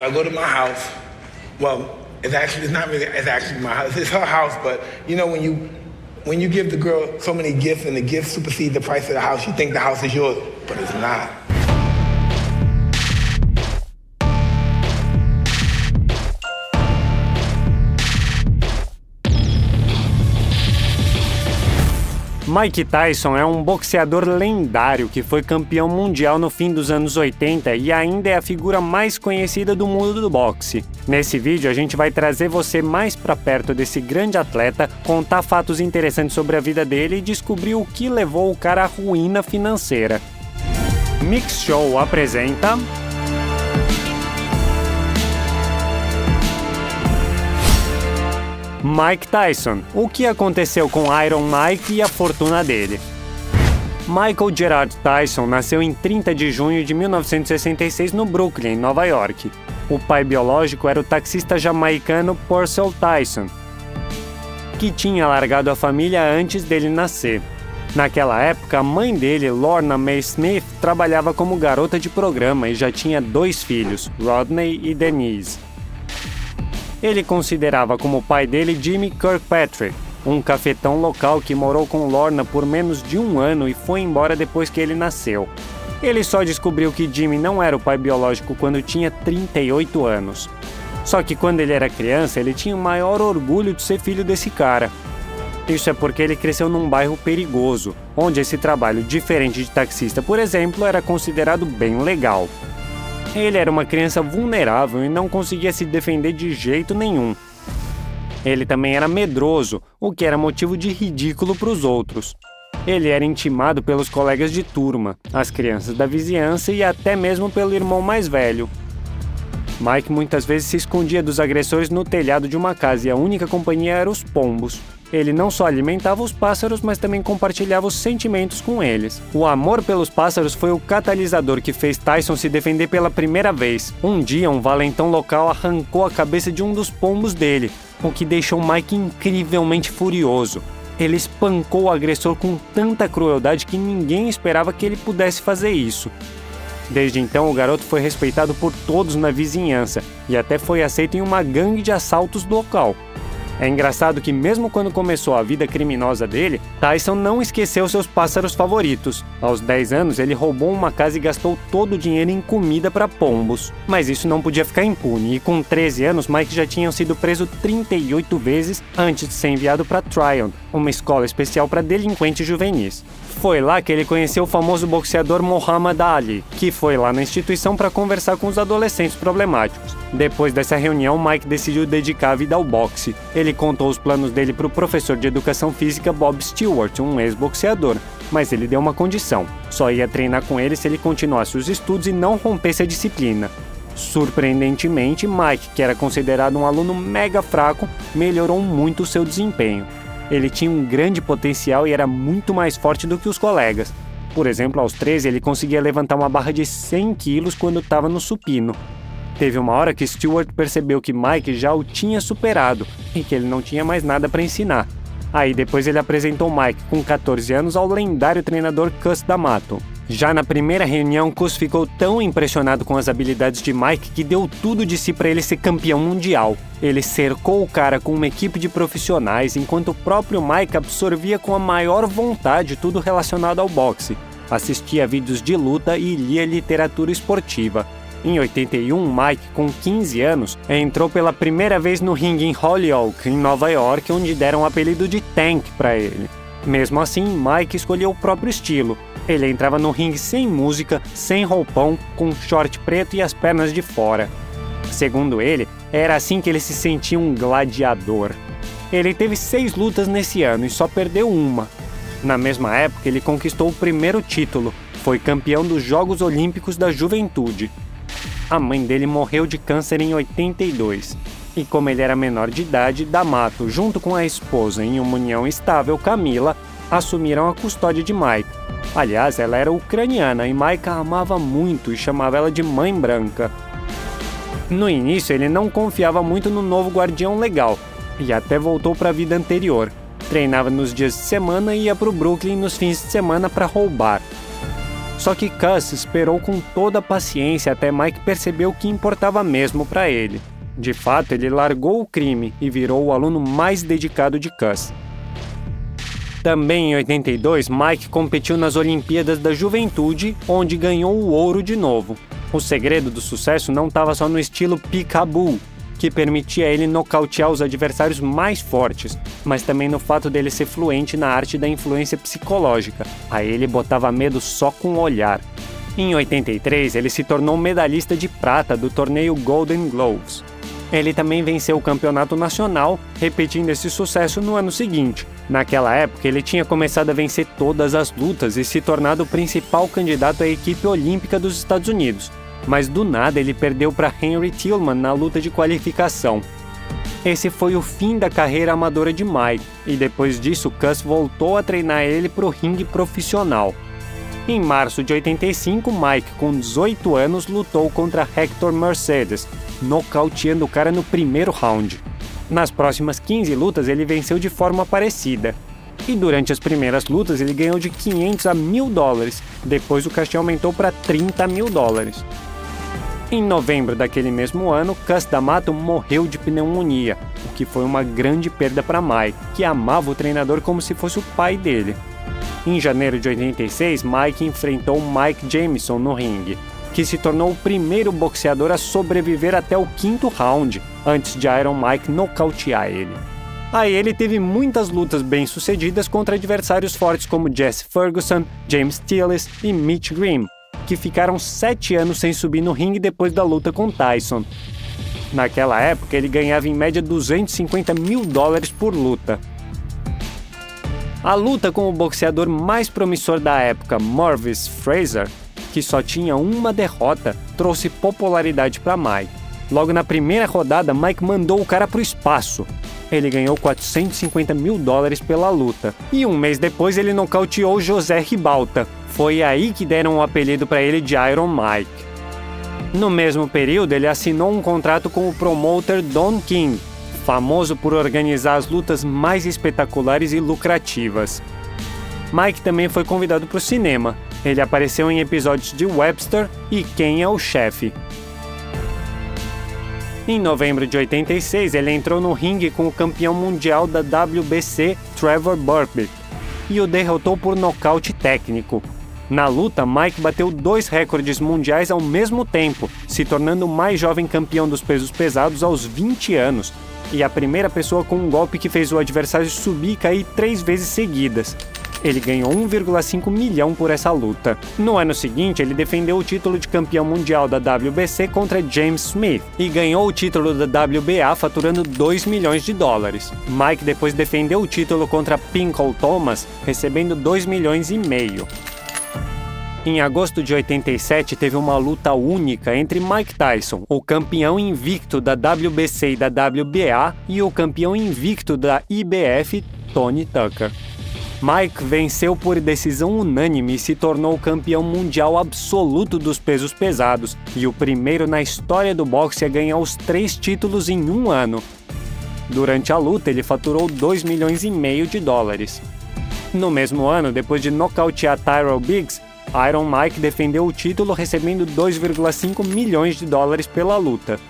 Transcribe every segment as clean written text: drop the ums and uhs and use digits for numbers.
I go to my house. Well, it's not really, it's actually my house. It's her house, but you know when you give the girl so many gifts and the gifts supersede the price of the house, you think the house is yours, but it's not. Mike Tyson é um boxeador lendário que foi campeão mundial no fim dos anos 80 e ainda é a figura mais conhecida do mundo do boxe. Nesse vídeo a gente vai trazer você mais para perto desse grande atleta, contar fatos interessantes sobre a vida dele e descobrir o que levou o cara à ruína financeira. Mix Show apresenta... Mike Tyson, o que aconteceu com Iron Mike e a fortuna dele. Michael Gerard Tyson nasceu em 30 de junho de 1966 no Brooklyn, Nova York. O pai biológico era o taxista jamaicano Purcell Tyson, que tinha largado a família antes dele nascer. Naquela época, a mãe dele, Lorna Mae Smith, trabalhava como garota de programa e já tinha 2 filhos, Rodney e Denise. Ele considerava como pai dele Jimmy Kirkpatrick, um cafetão local que morou com Lorna por menos de 1 ano e foi embora depois que ele nasceu. Ele só descobriu que Jimmy não era o pai biológico quando tinha 38 anos. Só que quando ele era criança, ele tinha o maior orgulho de ser filho desse cara. Isso é porque ele cresceu num bairro perigoso, onde esse trabalho, diferente de taxista, por exemplo, era considerado bem legal. Ele era uma criança vulnerável e não conseguia se defender de jeito nenhum. Ele também era medroso, o que era motivo de ridículo para os outros. Ele era intimado pelos colegas de turma, as crianças da vizinhança e até mesmo pelo irmão mais velho. Mike muitas vezes se escondia dos agressores no telhado de uma casa e a única companhia era os pombos. Ele não só alimentava os pássaros, mas também compartilhava os sentimentos com eles. O amor pelos pássaros foi o catalisador que fez Tyson se defender pela primeira vez. Um dia, um valentão local arrancou a cabeça de um dos pombos dele, o que deixou Mike incrivelmente furioso. Ele espancou o agressor com tanta crueldade que ninguém esperava que ele pudesse fazer isso. Desde então, o garoto foi respeitado por todos na vizinhança e até foi aceito em uma gangue de assaltos local. É engraçado que mesmo quando começou a vida criminosa dele, Tyson não esqueceu seus pássaros favoritos. Aos 10 anos, ele roubou uma casa e gastou todo o dinheiro em comida para pombos. Mas isso não podia ficar impune, e com 13 anos, Mike já tinha sido preso 38 vezes antes de ser enviado para Tryon, uma escola especial para delinquentes juvenis. Foi lá que ele conheceu o famoso boxeador Muhammad Ali, que foi lá na instituição para conversar com os adolescentes problemáticos. Depois dessa reunião, Mike decidiu dedicar a vida ao boxe. Ele contou os planos dele para o professor de educação física Bob Stewart, um ex-boxeador, mas ele deu uma condição: só ia treinar com ele se ele continuasse os estudos e não rompesse a disciplina. Surpreendentemente, Mike, que era considerado um aluno mega fraco, melhorou muito o seu desempenho. Ele tinha um grande potencial e era muito mais forte do que os colegas. Por exemplo, aos 13 ele conseguia levantar uma barra de 100 quilos quando estava no supino. Teve uma hora que Stewart percebeu que Mike já o tinha superado e que ele não tinha mais nada para ensinar. Aí depois ele apresentou Mike, com 14 anos, ao lendário treinador Cus D'Amato. Já na primeira reunião, Cus ficou tão impressionado com as habilidades de Mike que deu tudo de si para ele ser campeão mundial. Ele cercou o cara com uma equipe de profissionais, enquanto o próprio Mike absorvia com a maior vontade tudo relacionado ao boxe. Assistia a vídeos de luta e lia literatura esportiva. Em 81, Mike, com 15 anos, entrou pela primeira vez no ringue em Holyoke, em Nova York, onde deram o apelido de Tank para ele. Mesmo assim, Mike escolheu o próprio estilo. Ele entrava no ringue sem música, sem roupão, com short preto e as pernas de fora. Segundo ele, era assim que ele se sentia um gladiador. Ele teve 6 lutas nesse ano e só perdeu uma. Na mesma época, ele conquistou o primeiro título. Foi campeão dos Jogos Olímpicos da Juventude. A mãe dele morreu de câncer em 82. E como ele era menor de idade, D'Amato, junto com a esposa em uma união estável, Camila, assumiram a custódia de Mike. Aliás, ela era ucraniana e Mike a amava muito e chamava ela de Mãe Branca. No início, ele não confiava muito no novo guardião legal e até voltou para a vida anterior. Treinava nos dias de semana e ia para o Brooklyn nos fins de semana para roubar. Só que Cus esperou com toda a paciência até Mike perceber o que importava mesmo para ele. De fato, ele largou o crime e virou o aluno mais dedicado de Cus. Também em 82, Mike competiu nas Olimpíadas da Juventude, onde ganhou o ouro de novo. O segredo do sucesso não estava só no estilo peekaboo, que permitia ele nocautear os adversários mais fortes, mas também no fato dele ser fluente na arte da influência psicológica. A ele botava medo só com o olhar. Em 83, ele se tornou medalhista de prata do torneio Golden Gloves. Ele também venceu o campeonato nacional, repetindo esse sucesso no ano seguinte. Naquela época, ele tinha começado a vencer todas as lutas e se tornado o principal candidato à equipe olímpica dos Estados Unidos. Mas do nada ele perdeu para Henry Tillman na luta de qualificação. Esse foi o fim da carreira amadora de Mike, e depois disso Cus voltou a treinar ele para o ringue profissional. Em março de 85, Mike, com 18 anos, lutou contra Hector Mercedes, nocauteando o cara no primeiro round. Nas próximas 15 lutas ele venceu de forma parecida. E durante as primeiras lutas ele ganhou de 500 a $1.000, depois o cachê aumentou para $30 mil. Em novembro daquele mesmo ano, Cus D'Amato morreu de pneumonia, o que foi uma grande perda para Mike, que amava o treinador como se fosse o pai dele. Em janeiro de 86, Mike enfrentou Mike Jameson no ringue, que se tornou o primeiro boxeador a sobreviver até o 5º round, antes de Iron Mike nocautear ele. Aí ele teve muitas lutas bem-sucedidas contra adversários fortes como Jesse Ferguson, James Tillis e Mitch Grimm, que ficaram 7 anos sem subir no ringue depois da luta com Tyson. Naquela época, ele ganhava em média $250 mil por luta. A luta com o boxeador mais promissor da época, Maurice Fraser, que só tinha uma derrota, trouxe popularidade para Mike. Logo na primeira rodada, Mike mandou o cara pro espaço. Ele ganhou $450 mil pela luta. E um mês depois ele nocauteou José Ribalta. Foi aí que deram o apelido para ele de Iron Mike. No mesmo período, ele assinou um contrato com o promoter Don King, famoso por organizar as lutas mais espetaculares e lucrativas. Mike também foi convidado para o cinema. Ele apareceu em episódios de Webster e Quem é o Chefe. Em novembro de 86, ele entrou no ringue com o campeão mundial da WBC, Trevor Burbick, e o derrotou por nocaute técnico. Na luta, Mike bateu 2 recordes mundiais ao mesmo tempo, se tornando o mais jovem campeão dos pesos pesados aos 20 anos, e a primeira pessoa com um golpe que fez o adversário subir e cair 3 vezes seguidas. Ele ganhou 1,5 milhão por essa luta. No ano seguinte, ele defendeu o título de campeão mundial da WBC contra James Smith e ganhou o título da WBA faturando $2 milhões. Mike depois defendeu o título contra Pinko Thomas, recebendo $2,5 milhões. Em agosto de 87, teve uma luta única entre Mike Tyson, o campeão invicto da WBC e da WBA, e o campeão invicto da IBF, Tony Tucker. Mike venceu por decisão unânime e se tornou o campeão mundial absoluto dos pesos pesados e o primeiro na história do boxe a ganhar os 3 títulos em um ano. Durante a luta, ele faturou $2,5 milhões. No mesmo ano, depois de nocautear Tyrell Biggs, Iron Mike defendeu o título recebendo $2,5 milhões pela luta.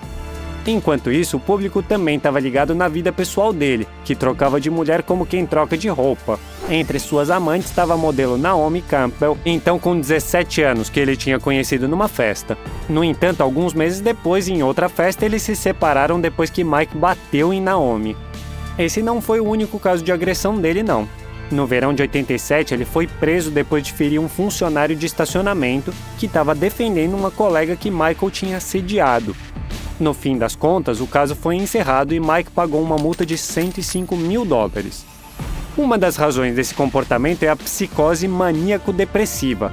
Enquanto isso, o público também estava ligado na vida pessoal dele, que trocava de mulher como quem troca de roupa. Entre suas amantes estava a modelo Naomi Campbell, então com 17 anos, que ele tinha conhecido numa festa. No entanto, alguns meses depois, em outra festa, eles se separaram depois que Mike bateu em Naomi. Esse não foi o único caso de agressão dele, não. No verão de 87, ele foi preso depois de ferir um funcionário de estacionamento que estava defendendo uma colega que Michael tinha assediado. No fim das contas, o caso foi encerrado e Mike pagou uma multa de $105 mil. Uma das razões desse comportamento é a psicose maníaco-depressiva.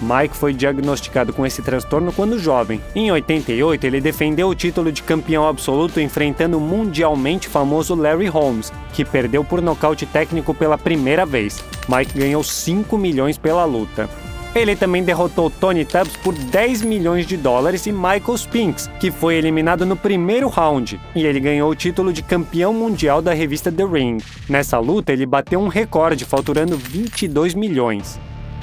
Mike foi diagnosticado com esse transtorno quando jovem. Em 88, ele defendeu o título de campeão absoluto enfrentando o mundialmente famoso Larry Holmes, que perdeu por nocaute técnico pela primeira vez. Mike ganhou $5 milhões pela luta. Ele também derrotou Tony Tubbs por $10 milhões e Michael Spinks, que foi eliminado no primeiro round, e ele ganhou o título de campeão mundial da revista The Ring. Nessa luta, ele bateu um recorde, faturando $22 milhões.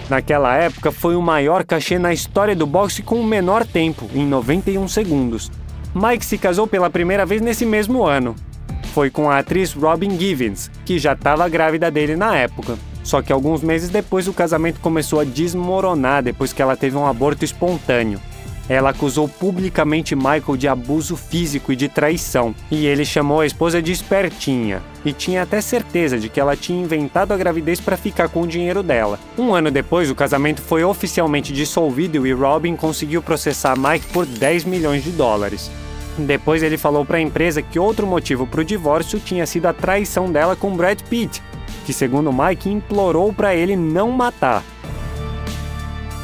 Naquela época, foi o maior cachê na história do boxe com o menor tempo, em 91 segundos. Mike se casou pela primeira vez nesse mesmo ano. Foi com a atriz Robin Givens, que já estava grávida dele na época. Só que alguns meses depois o casamento começou a desmoronar depois que ela teve um aborto espontâneo. Ela acusou publicamente Michael de abuso físico e de traição, e ele chamou a esposa de espertinha, e tinha até certeza de que ela tinha inventado a gravidez para ficar com o dinheiro dela. Um ano depois, o casamento foi oficialmente dissolvido e Robin conseguiu processar Mike por 10 milhões de dólares. Depois ele falou para a empresa que outro motivo para o divórcio tinha sido a traição dela com Brad Pitt, que segundo Mike implorou para ele não matar.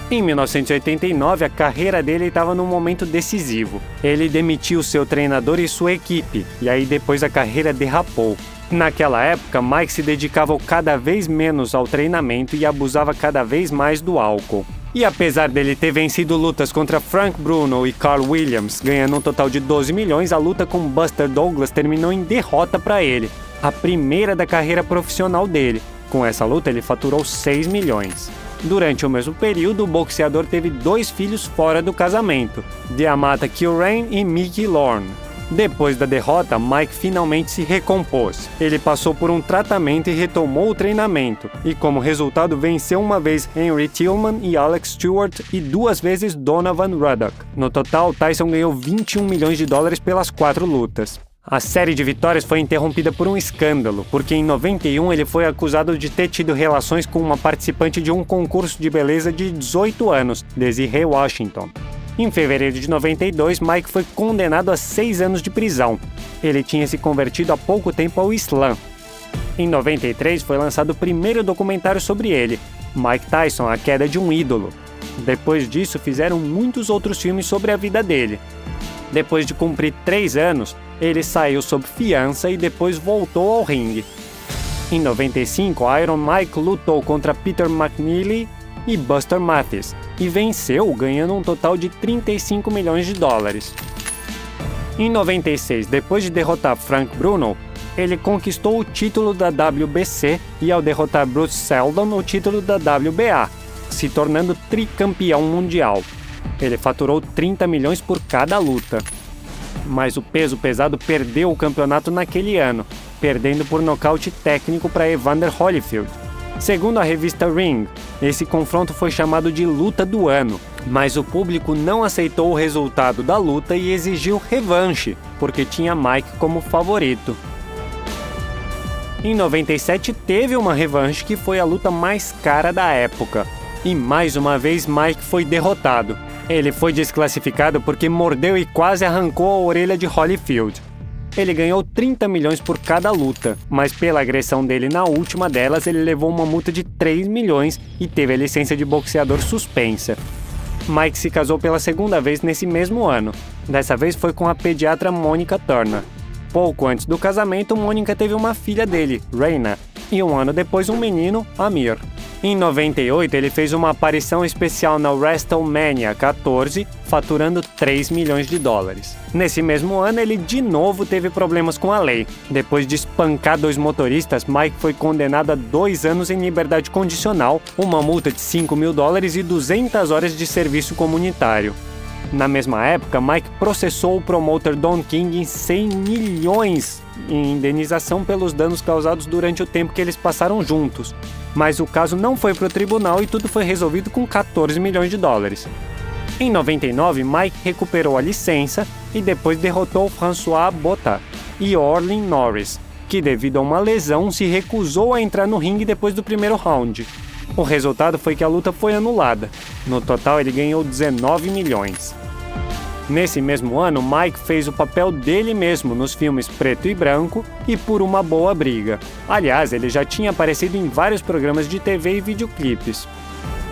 Em 1989, a carreira dele estava num momento decisivo. Ele demitiu seu treinador e sua equipe, e aí depois a carreira derrapou. Naquela época, Mike se dedicava cada vez menos ao treinamento e abusava cada vez mais do álcool. E apesar dele ter vencido lutas contra Frank Bruno e Carl Williams, ganhando um total de 12 milhões, a luta com Buster Douglas terminou em derrota para ele, a primeira da carreira profissional dele. Com essa luta, ele faturou 6 milhões. Durante o mesmo período, o boxeador teve 2 filhos fora do casamento, Diamata Kilrain e Mickey Lorne. Depois da derrota, Mike finalmente se recompôs. Ele passou por um tratamento e retomou o treinamento, e como resultado venceu uma vez Henry Tillman e Alex Stewart e 2 vezes Donovan Ruddock. No total, Tyson ganhou 21 milhões de dólares pelas 4 lutas. A série de vitórias foi interrompida por um escândalo, porque em 91 ele foi acusado de ter tido relações com uma participante de um concurso de beleza de 18 anos, Desiree Washington. Em fevereiro de 92, Mike foi condenado a 6 anos de prisão. Ele tinha se convertido há pouco tempo ao Islã. Em 93 foi lançado o primeiro documentário sobre ele, Mike Tyson, a queda de um ídolo. Depois disso fizeram muitos outros filmes sobre a vida dele. Depois de cumprir 3 anos, ele saiu sob fiança e depois voltou ao ringue. Em 95, Iron Mike lutou contra Peter McNeely e Buster Mathis e venceu, ganhando um total de 35 milhões de dólares. Em 96, depois de derrotar Frank Bruno, ele conquistou o título da WBC e ao derrotar Bruce Seldon o título da WBA, se tornando tricampeão mundial. Ele faturou 30 milhões por cada luta. Mas o peso pesado perdeu o campeonato naquele ano, perdendo por nocaute técnico para Evander Holyfield. Segundo a revista Ring, esse confronto foi chamado de luta do ano, mas o público não aceitou o resultado da luta e exigiu revanche, porque tinha Mike como favorito. Em 97 teve uma revanche que foi a luta mais cara da época, e mais uma vez Mike foi derrotado. Ele foi desclassificado porque mordeu e quase arrancou a orelha de Holyfield. Ele ganhou 30 milhões por cada luta, mas pela agressão dele na última delas, ele levou uma multa de 3 milhões e teve a licença de boxeador suspensa. Mike se casou pela segunda vez nesse mesmo ano. Dessa vez foi com a pediatra Monica Turner. Pouco antes do casamento, Monica teve uma filha dele, Raina, e um ano depois um menino, Amir. Em 98, ele fez uma aparição especial na WrestleMania 14, faturando 3 milhões de dólares. Nesse mesmo ano, ele de novo teve problemas com a lei. Depois de espancar 2 motoristas, Mike foi condenado a 2 anos em liberdade condicional, uma multa de 5 mil dólares e 200 horas de serviço comunitário. Na mesma época, Mike processou o promotor Don King em 100 milhões em indenização pelos danos causados durante o tempo que eles passaram juntos. Mas o caso não foi para o tribunal e tudo foi resolvido com 14 milhões de dólares. Em 99, Mike recuperou a licença e depois derrotou François Botha e Orlin Norris, que devido a uma lesão se recusou a entrar no ringue depois do primeiro round. O resultado foi que a luta foi anulada. No total, ele ganhou 19 milhões. Nesse mesmo ano, Mike fez o papel dele mesmo nos filmes Preto e Branco e Por Uma Boa Briga. Aliás, ele já tinha aparecido em vários programas de TV e videoclipes.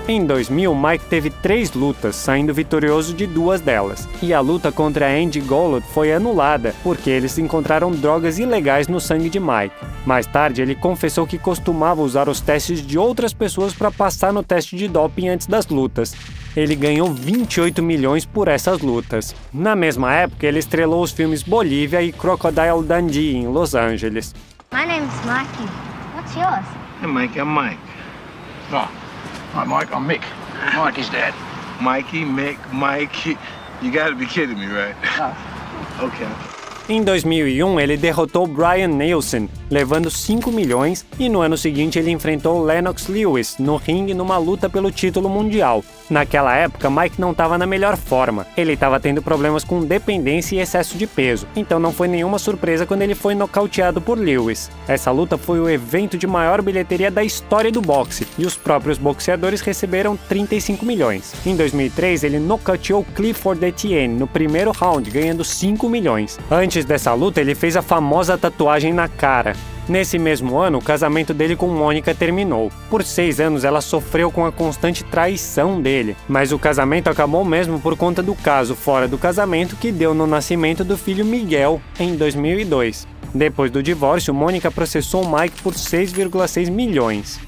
Em 2000, Mike teve 3 lutas, saindo vitorioso de 2 delas. E a luta contra Andy Gollard foi anulada, porque eles encontraram drogas ilegais no sangue de Mike. Mais tarde, ele confessou que costumava usar os testes de outras pessoas para passar no teste de doping antes das lutas. Ele ganhou 28 milhões por essas lutas. Na mesma época, ele estrelou os filmes Bolívia e Crocodile Dundee, em Los Angeles. My name's Mikey. What's yours? Hey, Mike, I'm Mike. Oh, Hi, Mike. I'm Mick. Mikey's dad. Mikey, Mick, Mikey. You gotta be kidding me, right? No. Okay. Em 2001, ele derrotou Brian Nielsen, levando 5 milhões, e no ano seguinte ele enfrentou Lennox Lewis no ringue numa luta pelo título mundial. Naquela época, Mike não estava na melhor forma. Ele estava tendo problemas com dependência e excesso de peso, então não foi nenhuma surpresa quando ele foi nocauteado por Lewis. Essa luta foi o evento de maior bilheteria da história do boxe, e os próprios boxeadores receberam 35 milhões. Em 2003, ele nocauteou Clifford Etienne no primeiro round, ganhando 5 milhões. Antes dessa luta, ele fez a famosa tatuagem na cara. Nesse mesmo ano, o casamento dele com Mônica terminou. Por 6 anos, ela sofreu com a constante traição dele, mas o casamento acabou mesmo por conta do caso fora do casamento que deu no nascimento do filho Miguel em 2002. Depois do divórcio, Mônica processou Mike por 6,6 milhões.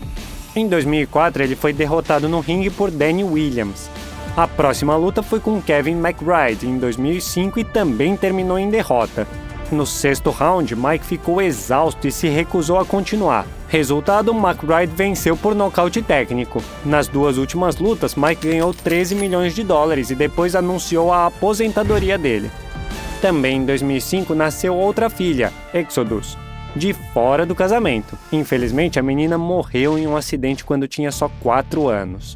Em 2004, ele foi derrotado no ringue por Danny Williams. A próxima luta foi com Kevin McBride em 2005 e também terminou em derrota. No 6º round, Mike ficou exausto e se recusou a continuar. Resultado, McBride venceu por nocaute técnico. Nas 2 últimas lutas, Mike ganhou 13 milhões de dólares e depois anunciou a aposentadoria dele. Também em 2005 nasceu outra filha, Exodus, de fora do casamento. Infelizmente, a menina morreu em um acidente quando tinha só 4 anos.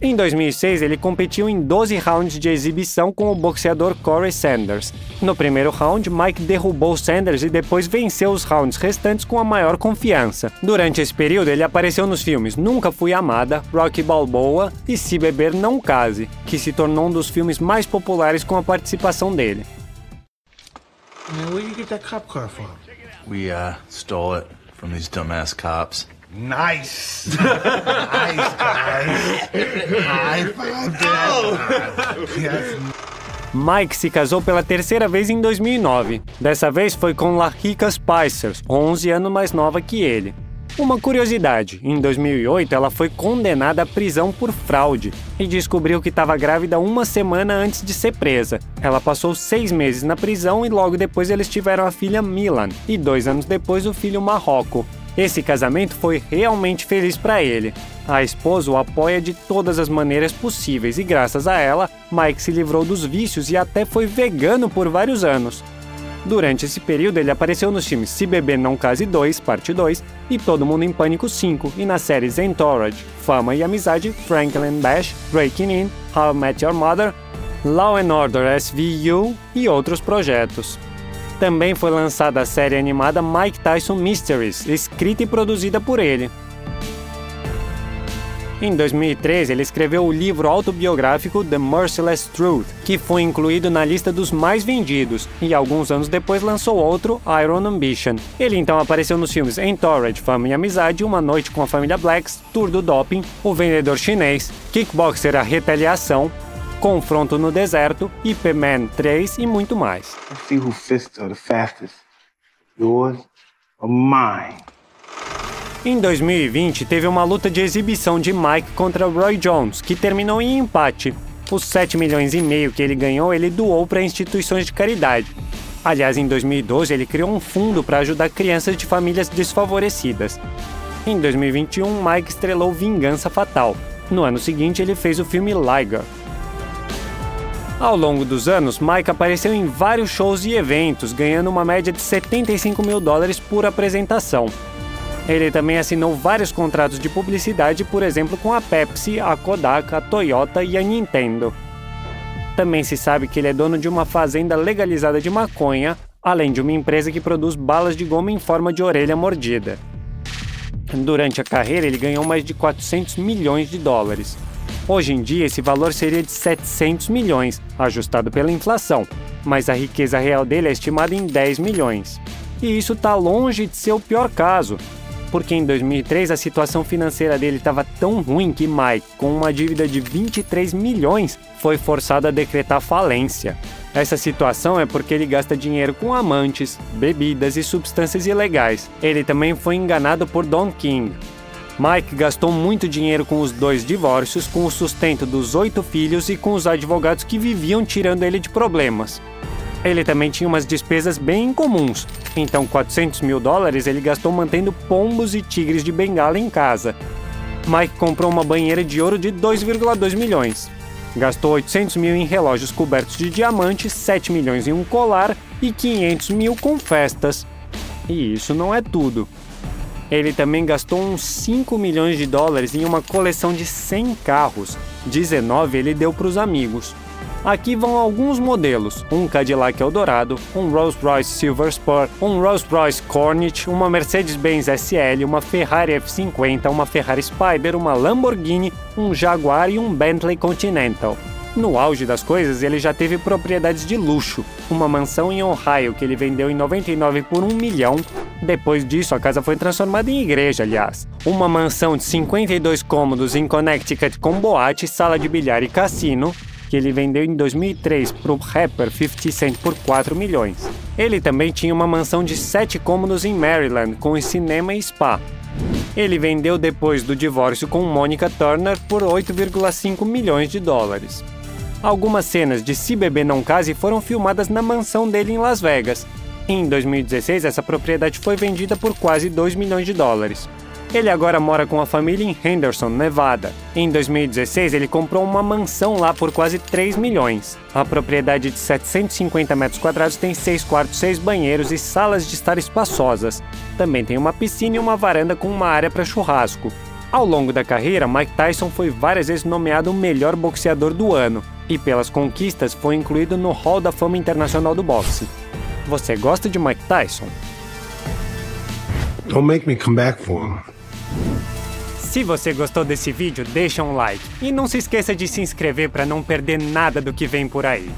Em 2006, ele competiu em 12 rounds de exibição com o boxeador Corey Sanders. No primeiro round, Mike derrubou Sanders e depois venceu os rounds restantes com a maior confiança. Durante esse período, ele apareceu nos filmes Nunca Fui Amada, Rocky Balboa e Se Beber Não Case, que se tornou um dos filmes mais populares com a participação dele. Man, where you get that cop car from? We, stole it from these dumbass cops. Nice. Nice, guys. High five, Dad. Yes. Mike se casou pela 3ª vez em 2009. Dessa vez foi com LaRica Spicer, 11 anos mais nova que ele. Uma curiosidade, em 2008 ela foi condenada à prisão por fraude e descobriu que estava grávida 1 semana antes de ser presa. Ela passou 6 meses na prisão e logo depois eles tiveram a filha Milan e 2 anos depois o filho Marrocco. Esse casamento foi realmente feliz para ele. A esposa o apoia de todas as maneiras possíveis e graças a ela, Mike se livrou dos vícios e até foi vegano por vários anos. Durante esse período, ele apareceu nos filmes Se Beber Não Case 2, Parte 2 e Todo Mundo em Pânico 5 e nas séries Entourage, Fama e Amizade, Franklin Bash, Breaking In, How I Met Your Mother, Law & Order SVU e outros projetos. Também foi lançada a série animada Mike Tyson Mysteries, escrita e produzida por ele. Em 2013, ele escreveu o livro autobiográfico The Merciless Truth, que foi incluído na lista dos mais vendidos, e alguns anos depois lançou outro, Iron Ambition. Ele então apareceu nos filmes Entourage, Fama e Amizade, Uma Noite com a Família Blacks, Tour do Doping, O Vendedor Chinês, Kickboxer A Retaliação, Confronto no Deserto, Ip Man 3 e muito mais. Let's see whose fists are the fastest. Yours or mine? Em 2020, teve uma luta de exibição de Mike contra Roy Jones, que terminou em empate. Os 7,5 milhões que ele ganhou, ele doou para instituições de caridade. Aliás, em 2012, ele criou um fundo para ajudar crianças de famílias desfavorecidas. Em 2021, Mike estrelou Vingança Fatal. No ano seguinte, ele fez o filme Liger. Ao longo dos anos, Mike apareceu em vários shows e eventos, ganhando uma média de $75 mil por apresentação. Ele também assinou vários contratos de publicidade, por exemplo, com a Pepsi, a Kodak, a Toyota e a Nintendo. Também se sabe que ele é dono de uma fazenda legalizada de maconha, além de uma empresa que produz balas de goma em forma de orelha mordida. Durante a carreira, ele ganhou mais de $400 milhões. Hoje em dia, esse valor seria de 700 milhões, ajustado pela inflação, mas a riqueza real dele é estimada em 10 milhões. E isso está longe de ser o pior caso, porque em 2003 a situação financeira dele estava tão ruim que Mike, com uma dívida de 23 milhões, foi forçado a decretar falência. Essa situação é porque ele gasta dinheiro com amantes, bebidas e substâncias ilegais. Ele também foi enganado por Don King. Mike gastou muito dinheiro com os 2 divórcios, com o sustento dos 8 filhos e com os advogados que viviam tirando ele de problemas. Ele também tinha umas despesas bem incomuns, então $400 mil ele gastou mantendo pombos e tigres de bengala em casa. Mike comprou uma banheira de ouro de 2,2 milhões. Gastou 800 mil em relógios cobertos de diamantes, 7 milhões em um colar e 500 mil com festas. E isso não é tudo. Ele também gastou uns 5 milhões de dólares em uma coleção de 100 carros. 19 ele deu para os amigos. Aqui vão alguns modelos: um Cadillac Eldorado, um Rolls-Royce Silver Spur, um Rolls-Royce Cornet, uma Mercedes-Benz SL, uma Ferrari F50, uma Ferrari Spider, uma Lamborghini, um Jaguar e um Bentley Continental. No auge das coisas, ele já teve propriedades de luxo, uma mansão em Ohio que ele vendeu em 99 por 1 milhão. Depois disso, a casa foi transformada em igreja, aliás. Uma mansão de 52 cômodos em Connecticut com boate, sala de bilhar e cassino, que ele vendeu em 2003 para o rapper 50 Cent por 4 milhões. Ele também tinha uma mansão de 7 cômodos em Maryland, com cinema e spa. Ele vendeu depois do divórcio com Monica Turner por 8,5 milhões de dólares. Algumas cenas de Se Beber Não Case foram filmadas na mansão dele em Las Vegas. Em 2016, essa propriedade foi vendida por quase 2 milhões de dólares. Ele agora mora com a família em Henderson, Nevada. Em 2016, ele comprou uma mansão lá por quase 3 milhões. A propriedade de 750 metros quadrados tem 6 quartos, 6 banheiros e salas de estar espaçosas. Também tem uma piscina e uma varanda com uma área para churrasco. Ao longo da carreira, Mike Tyson foi várias vezes nomeado o melhor boxeador do ano e, pelas conquistas, foi incluído no Hall da Fama Internacional do Boxe. Você gosta de Mike Tyson? Don't make me come back for him. Se você gostou desse vídeo, deixa um like. E não se esqueça de se inscrever para não perder nada do que vem por aí.